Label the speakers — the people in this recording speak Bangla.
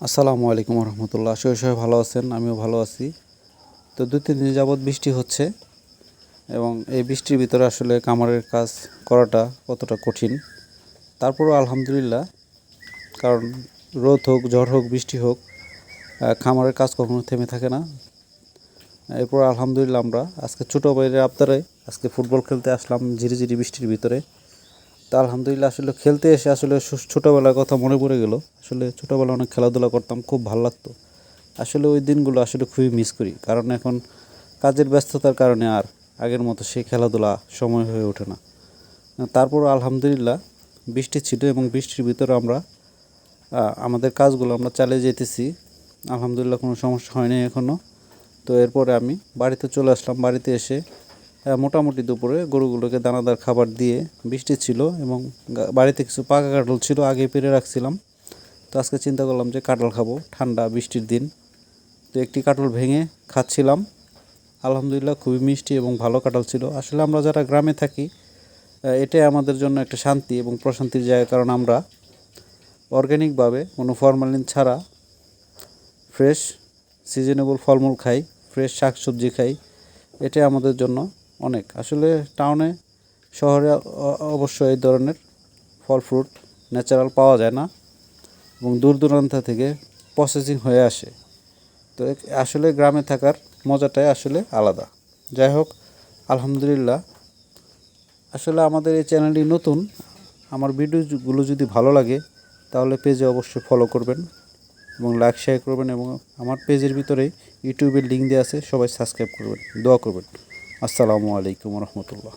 Speaker 1: আসসালামু আলাইকুম রহমতুল্লাহ। সবাই ভালো আছেন, আমিও ভালো আছি। তো 2-3 দিন যাবৎ বৃষ্টি হচ্ছে এবং এই বৃষ্টির ভিতরে আসলে কামারের কাজ করাটা কতটা কঠিন। তারপরও আলহামদুলিল্লাহ, কারণ রোদ হোক, ঝড় হোক, বৃষ্টি হোক, খামারের কাজ কখনো থেমে থাকে না। এরপর আলহামদুলিল্লাহ আমরা আজকে ছোটো ভাইয়ের আবদারে আজকে ফুটবল খেলতে আসলাম ঝিরিঝিরি বৃষ্টির ভিতরে। তা আলহামদুলিল্লাহ আসলে খেলতে এসে আসলে ছোটোবেলার কথা মনে পড়ে গেল। আসলে ছোটোবেলায় অনেক খেলাধুলা করতাম, খুব ভালো লাগতো। আসলে ওই দিনগুলো আসলে খুবই মিস করি, কারণ এখন কাজের ব্যস্ততার কারণে আর আগের মতো সেই খেলাধুলা সময় হয়ে ওঠে না। তারপরও আলহামদুলিল্লাহ বৃষ্টি ছিল এবং বৃষ্টির ভিতরে আমরা আমাদের কাজগুলো আমরা চালিয়ে যেতেছি। আলহামদুলিল্লাহ কোনো সমস্যা হয়নি এখনও। তো এরপরে আমি বাড়িতে চলে আসলাম। বাড়িতে এসে মোটামুটি দুপুরে গরুগুলোকে দানাদার খাবার দিয়ে, বৃষ্টি ছিল এবং বাড়িতে কিছু পাকা কাঁঠাল ছিল, আগে পেরে রাখছিলাম। তো আজকে চিন্তা করলাম যে কাঁঠাল খাবো, ঠান্ডা বৃষ্টির দিন। তো একটি কাঁঠাল ভেঙে খাচ্ছিলাম। আলহামদুলিল্লাহ খুবই মিষ্টি এবং ভালো কাঁঠাল ছিল। আসলে আমরা যারা গ্রামে থাকি, এটাই আমাদের জন্য একটা শান্তি এবং প্রশান্তির জায়গা, কারণ আমরা অর্গ্যানিকভাবে কোনো ফরমালিন ছাড়া ফ্রেশ সিজনেবল ফলমূল খাই, ফ্রেশ শাকসবজি খাই। এটাই আমাদের জন্য অনেক। আসলে টাউনে, শহরে অবশ্য এই ধরনের ফল ফ্রুট ন্যাচারাল পাওয়া যায় না এবং দূর দূরান্ত থেকে প্রসেসিং হয়ে আসে। তো আসলে গ্রামে থাকার মজাটাই আসলে আলাদা। যাই হোক, আলহামদুলিল্লাহ। আসলে আমাদের এই চ্যানেলটি নতুন। আমার ভিডিওগুলো যদি ভালো লাগে তাহলে পেজে অবশ্যই ফলো করবেন এবং লাইক শেয়ার করবেন, এবং আমার পেজের ভিতরেই ইউটিউবের লিঙ্ক দেওয়া আছে, সবাই সাবস্ক্রাইব করবেন, দোয়া করবেন। আসসালামু আলাইকুম রহমতুল্লাহ।